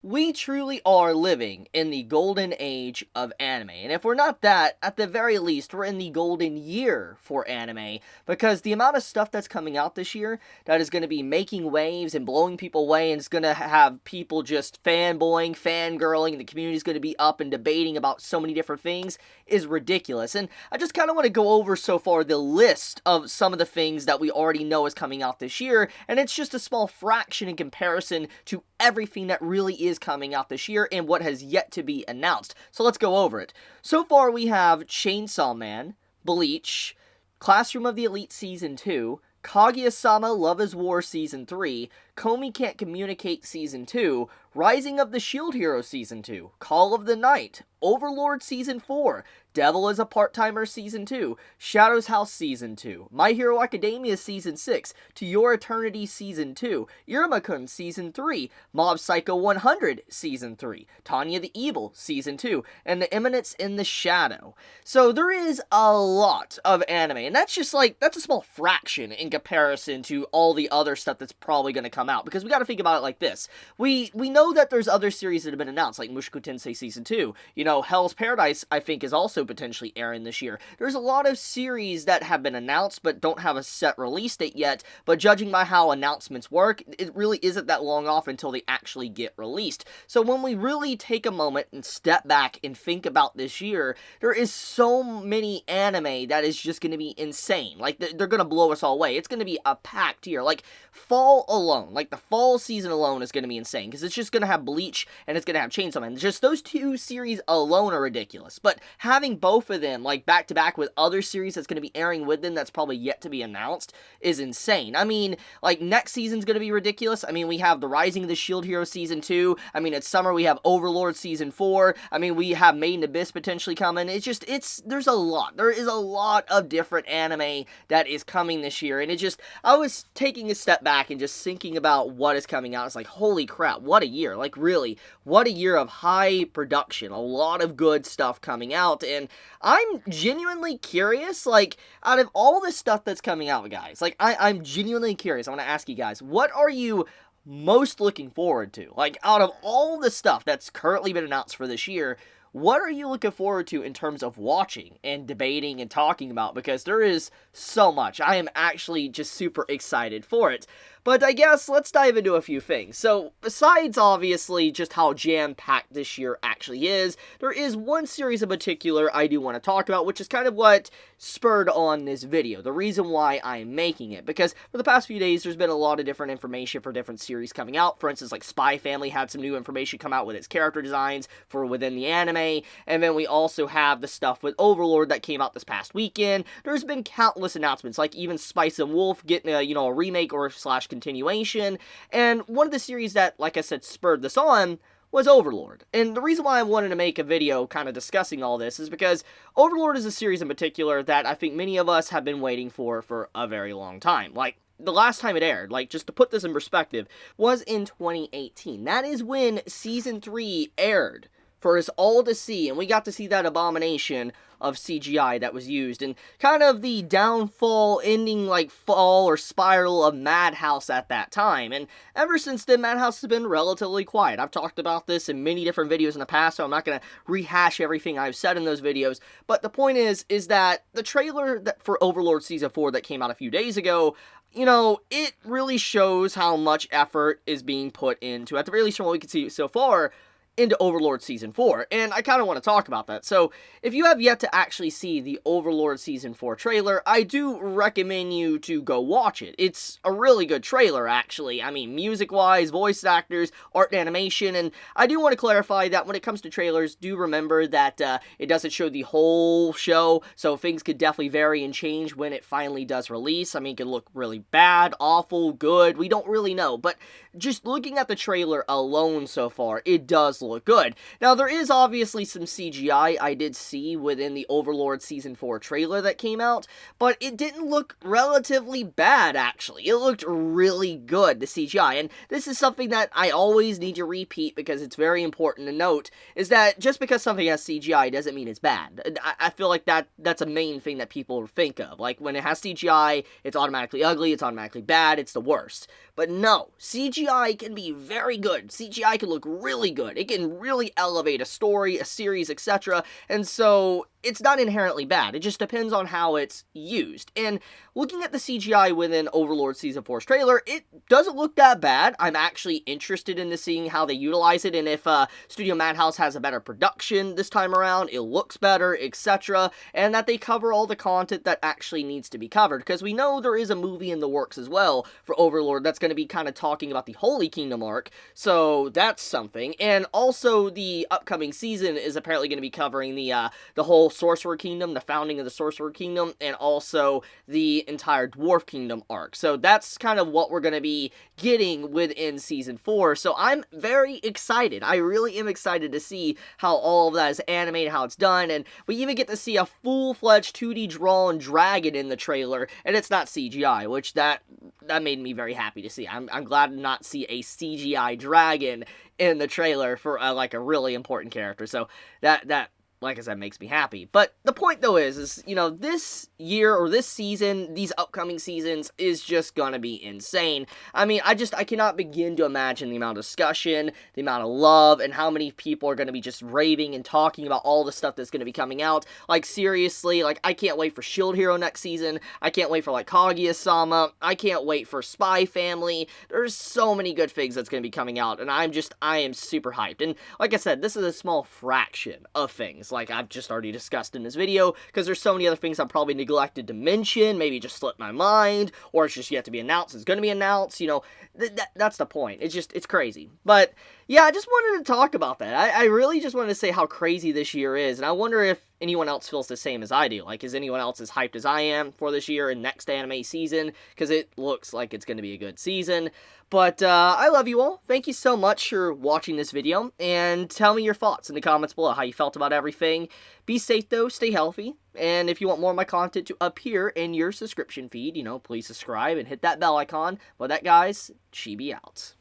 We truly are living in the golden age of anime, and if we're not that, at the very least, we're in the golden year for anime, because the amount of stuff that's coming out this year that is going to be making waves and blowing people away, and it's going to have people just fanboying, fangirling, and the community's going to be up and debating about so many different things, is ridiculous. And I just kind of want to go over so far the list of some of the things that we already know is coming out this year, and it's just a small fraction in comparison to everything that really is coming out this year and what has yet to be announced. So let's go over it. So far we have Chainsaw Man, Bleach, Classroom of the Elite Season 2, Kaguya-sama Love is War Season 3, Komi Can't Communicate Season 2, Rising of the Shield Hero Season 2, Call of the Night, Overlord Season 4, Devil is a Part-Timer Season 2, Shadow's House Season 2, My Hero Academia Season 6, To Your Eternity Season 2, Iruma-kun Season 3, Mob Psycho 100 Season 3, Tanya the Evil Season 2, and The Eminence in the Shadow. So there is a lot of anime, and that's just that's a small fraction in comparison to all the other stuff that's probably going to come out, because we got to think about it like this. We know that there's other series that have been announced, like Mushoku Tensei Season 2, Hell's Paradise, I think, is also potentially airing this year. There's a lot of series that have been announced but don't have a set release date yet, but judging by how announcements work, it really isn't that long off until they actually get released. So when we really take a moment and step back and think about this year, there is so many anime that is just going to be insane. They're going to blow us all away. It's going to be a packed year. Fall alone, the fall season alone is going to be insane, because it's just going to have Bleach and it's going to have Chainsaw Man. Just those two series alone are ridiculous, but having both of them back to back with other series that's going to be airing with them that's probably yet to be announced is insane. I mean, next season's going to be ridiculous. I mean, we have the Rising of the Shield Hero Season 2. I mean, it's summer, we have Overlord Season 4. I mean, we have Made in Abyss potentially coming. There's a lot. There is a lot of different anime that is coming this year, and I was taking a step back and just thinking about what is coming out. It's holy crap, what a year. Really, what a year of high production. A lot of good stuff coming out, and I'm genuinely curious, out of all this stuff that's coming out, guys, I'm genuinely curious. I want to ask you guys, what are you most looking forward to? Out of all the stuff that's currently been announced for this year, what are you looking forward to in terms of watching and debating and talking about? Because there is so much. I am actually just super excited for it. But I guess let's dive into a few things. So, besides obviously just how jam-packed this year actually is, there is one series in particular I do want to talk about, which is kind of what spurred on this video. The reason why I'm making it. Because for the past few days, there's been a lot of different information for different series coming out. For instance, Spy Family had some new information come out with its character designs for within the anime. And then we also have the stuff with Overlord that came out this past weekend. There's been countless announcements, like even Spice and Wolf getting a remake or slash continuation, and one of the series that, like I said, spurred this on was Overlord. And the reason why I wanted to make a video kind of discussing all this is because Overlord is a series in particular that I think many of us have been waiting for a very long time. The last time it aired, just to put this in perspective, was in 2018. That is when Season 3 aired for us all to see, and we got to see that abomination of CGI that was used, and kind of the downfall, ending, fall or spiral of Madhouse at that time. And ever since then, Madhouse has been relatively quiet. I've talked about this in many different videos in the past, so I'm not going to rehash everything I've said in those videos, but the point is that the trailer for Overlord Season 4 that came out a few days ago, it really shows how much effort is being put into, at the very least from what we can see so far, into Overlord Season 4, and I kind of want to talk about that. So, if you have yet to actually see the Overlord Season 4 trailer, I do recommend you to go watch it. It's a really good trailer, actually. I mean, music-wise, voice actors, art and animation, and I do want to clarify that when it comes to trailers, do remember that it doesn't show the whole show, so things could definitely vary and change when it finally does release. I mean, it could look really bad, awful, good, we don't really know, but just looking at the trailer alone so far, it does does look good. Now, there is obviously some CGI I did see within the Overlord Season 4 trailer that came out, but it didn't look relatively bad, actually. It looked really good, the CGI, and this is something that I always need to repeat because it's very important to note, is that just because something has CGI doesn't mean it's bad. I feel like that's a main thing that people think of. Like, when it has CGI, it's automatically ugly, it's automatically bad, it's the worst. But no, CGI can be very good. CGI can look really good. It can really elevate a story, a series, etc. And so it's not inherently bad. It just depends on how it's used. And looking at the CGI within Overlord Season 4's trailer, it doesn't look that bad. I'm actually interested in seeing how they utilize it, and if Studio Madhouse has a better production this time around, it looks better, etc. And that they cover all the content that actually needs to be covered. Because we know there is a movie in the works as well for Overlord that's going to be kind of talking about the Holy Kingdom arc. So that's something. And also the upcoming season is apparently going to be covering the whole Sorcerer Kingdom, the founding of the Sorcerer Kingdom, and also the entire Dwarf Kingdom arc. So that's kind of what we're going to be getting within Season 4. So I'm very excited. I really am excited to see how all of that is animated, how it's done, and we even get to see a full-fledged 2D drawn dragon in the trailer, and it's not CGI, which that made me very happy to see. I'm glad to not see a CGI dragon in the trailer for like a really important character. So that like I said, makes me happy. But the point, though, is, you know, this year, or this season, these upcoming seasons, is just gonna be insane. I mean, I cannot begin to imagine the amount of discussion, the amount of love, and how many people are gonna be just raving and talking about all the stuff that's gonna be coming out. Like, seriously, like, I can't wait for Shield Hero next season. I can't wait for, like, Kaguya-sama. I can't wait for Spy Family. There's so many good things that's gonna be coming out, and I am super hyped. And, like I said, this is a small fraction of things like I've just already discussed in this video, because there's so many other things I've probably neglected to mention, maybe just slipped my mind, or it's just yet to be announced, it's gonna be announced, you know, that's the point. It's crazy. But, yeah, I just wanted to talk about that. I really just wanted to say how crazy this year is, and I wonder if anyone else feels the same as I do. Like, is anyone else as hyped as I am for this year and next anime season? Because it looks like it's going to be a good season. But, I love you all. Thank you so much for watching this video, and tell me your thoughts in the comments below, how you felt about everything. Be safe, though. Stay healthy. And if you want more of my content to appear in your subscription feed, you know, please subscribe and hit that bell icon. But that, guys, Chibi out.